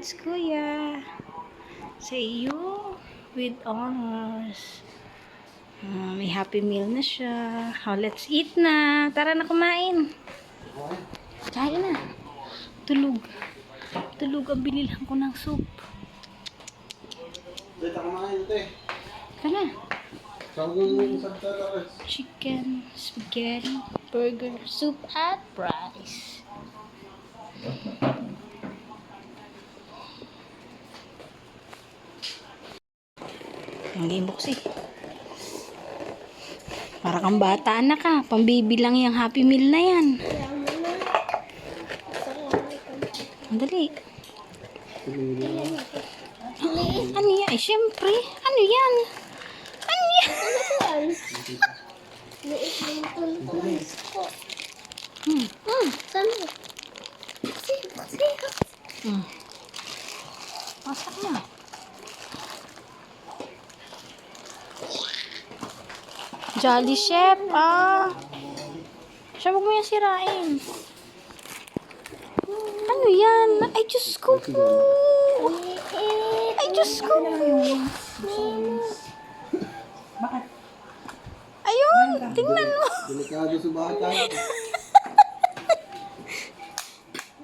Congrats, kuya. Sa iyo, with honors. May happy meal na siya. Oh, let's eat na. Tara na kumain. Kain na. Tulog. Tulog ang binilhan ko ng soup. Kana. Chicken, spaghetti, burger, soup, at rice. Ang box eh. Para kang bata anak ka. Pambibilang yung happy meal na yan. Dali. Ano yan? Ay, syempre. Ano yan? Ano yan? Masak na. Jolly Chef. Siya, wag mo yan sirain. Ano yan? Ay, Diyos ko po. Ay, Diyos ko po. Bakit? Ayun, tingnan mo. Delikado sa bata.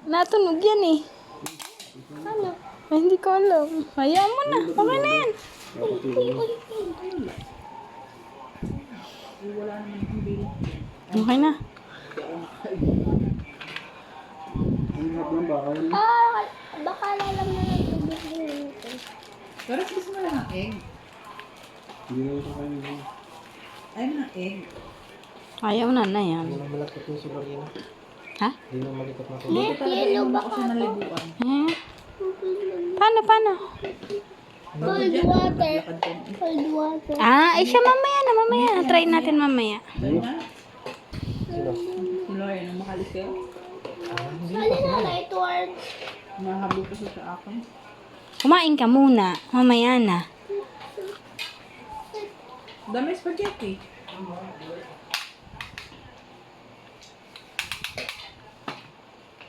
Natunog yan eh. Ano? Ay, hindi ko alam. Hayaan mo na. Okay na yan. Wala naman yung bill. Okay na. Baka lalam na lang tubig dito. Pero gusto mo lang ng egg. Hindi na ito kayo nyo. Ayaw mo ng egg. Ayaw na na yan. Hindi na malakot yung sugarina. Ha? Hindi na malikot na ito. Dito talaga yung ako sa nalibuan. Eh? Paano? Cold water. Cold water. Ay siya mamaya na, mamaya. Try natin mamaya. Dahil na? Si Loy, nung makalis kayo, Sali na light word. mahabol pa siya sa akin. Kumain ka muna. Mamaya na. Dami spaghetti.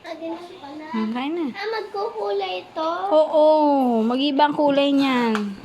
Agin pa na. Kain na. Magkukulay ito. Oo. Mag-ibang kulay niyan.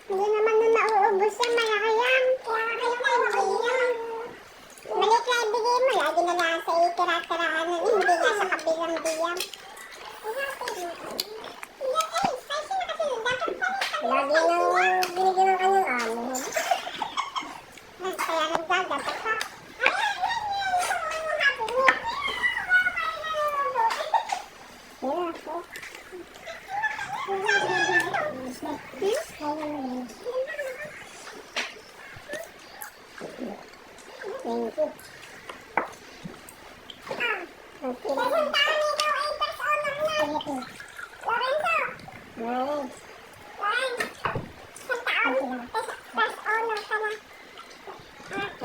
Hindi naman na nauubos yan, malaki yan. Kaya kayo mag-iyan. Maliit na ibigay mo, lagi na lang sa itira-tirahan na hindi nga sa kabilang biyang. Lagi nang binigyan ng kanyang amo. Kaya nagdadapat pa. Thank you.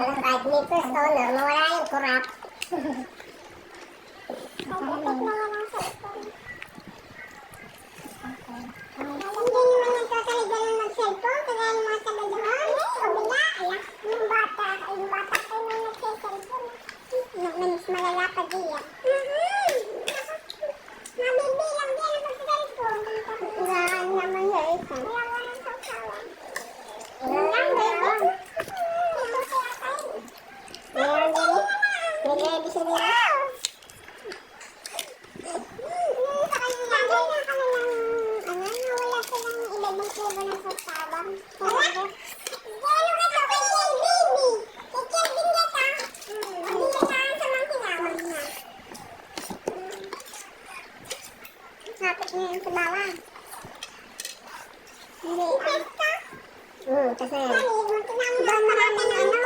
Kahit may first owner, mawala yung kurap. Hindi naman nagkakali ganun mag-cellphone, kaya yung mga sabi doon, kabila, yung bata kayo may nag-cellphone. Mas malala pa diyan. Mabibilang din ang mag-cellphone. Gaan naman yung isa. Ilan lang, baby. Meron din eh. May ready siya din. Wala silang ilagay ko ba ng sasabang. Ano ka to? Baby! bawang. Hindi. Pesto? Kasi doon maraming ano.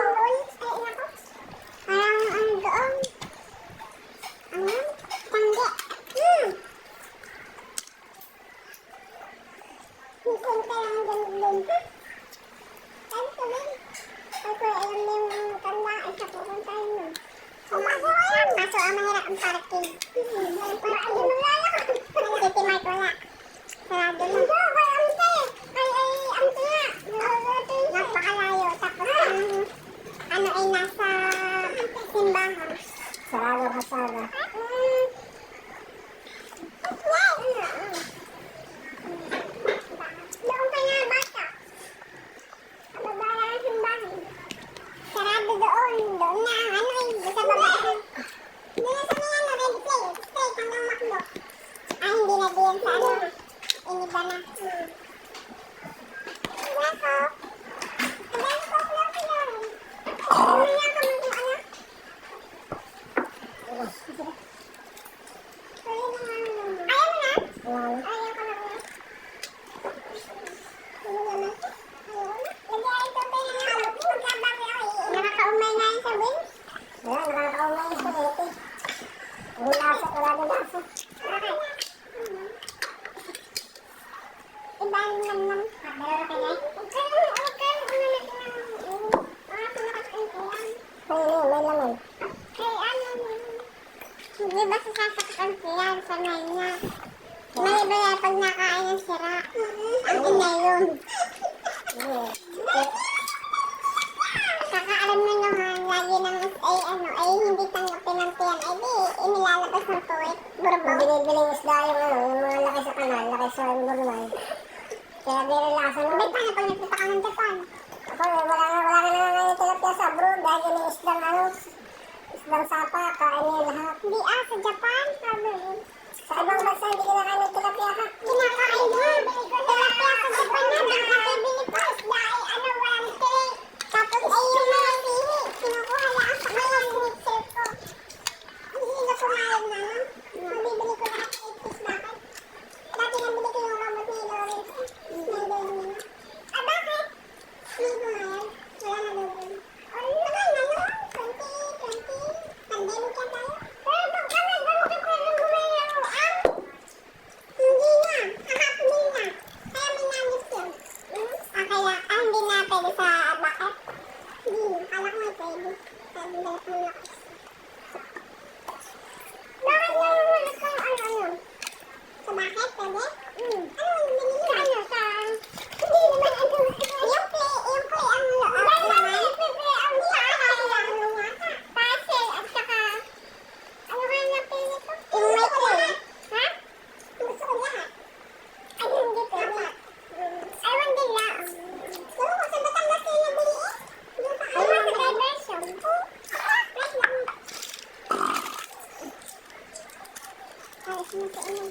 Parang ano doon. Ano? Tangge. Kunti lang doon. Tanto lang. Kasi alam mo yung tanda, isa pupuntahin mo. Pumasok yan. Kaso ang mahirap ang parking. Para ay maglalakad. City Mart wala. Sarado na. Napakalayo. Tapos ano ay nasa simbahan. Sarado kasada. Doon pa nga bata. Babala ng simbahan. Sarado doon. Doon na. Ano ay sa baba. Doon na sa mga red plate. Straight hanggang McDo. Ay, hindi na diyan sa ano. Iniba na. Nako. Alam ko lang yun. Mamaya ka mag ano. Ayaw mo na. Ayaw ko lang na. Ano naman? Ayaw ko na. Lagyan ito ba yung halo ko? Magkabang ako eh. Nakakaumay nga yung sabi. Ayan, nakakaumay yung sabi. Wala lasa, wala na lasa. Bakit? Iba naman. Meron ka na? Okay. May laman. Hindi ba sasaktan siya sa niya? May iba yan pag nakain ng sira. Ang ina yun. Kakaalam na naman, lagi ng ay hindi tanggapin ng tiyan. Ay di, inilalabas ng tuwit. Burbog. Binibiling isda yung mga laki sa kanal, laki sa gulay. Kaya nilalasan mo. Ba't paano pag nagpunta ka ng Japan? Ako, wala na ngayon tilapia sa abroad dahil yun yung isdang sapa, kain niya lahat. Hindi sa Japan, sabi mo. Sa ibang bansa, hindi kinakain ng tilapia ha. Kinakain mo. Tilapia sa Japan na, nakakabili ko. Isda ay walang tray. Tapos ay yung mga sihi. Kinukuha lang sa mga mixer ko. Hindi na pumayag na, no? Mabibili ko lahat sa 8 piece bakit? Dati nabili ko yung robot ni Lawrence. Bakit? Hindi pumayag. Wala na doon. Naman, pandemic yan tayo. Pero pag kami, ganun ka pwedeng bumayaruan. Hindi na. Kakapilin na. Kaya may nangis yun. Kaya, hindi na pwede sa bucket. Hindi, akala ko may pwede. Sabi na lang lakas. Bakit naman ito ano? Sa bucket, pwede? Ano yung binili? Sa ano? Sa... Hindi naman ito. Yung play ang loob naman. Ang saka lang nung yata. Puzzle at saka... Ano nga yung pili ko? Yung may play. Ha? Gusto ko lahat. Ay, hindi pwede. Ewan din lang. Gusto ko sa Batangas kayo nabili eh. Ay, sa diversion. Wait lang. Ayos mo sa inyo.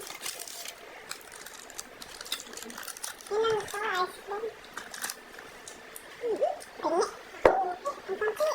Ilang ito, ice cream. Pingi. Ang pangki.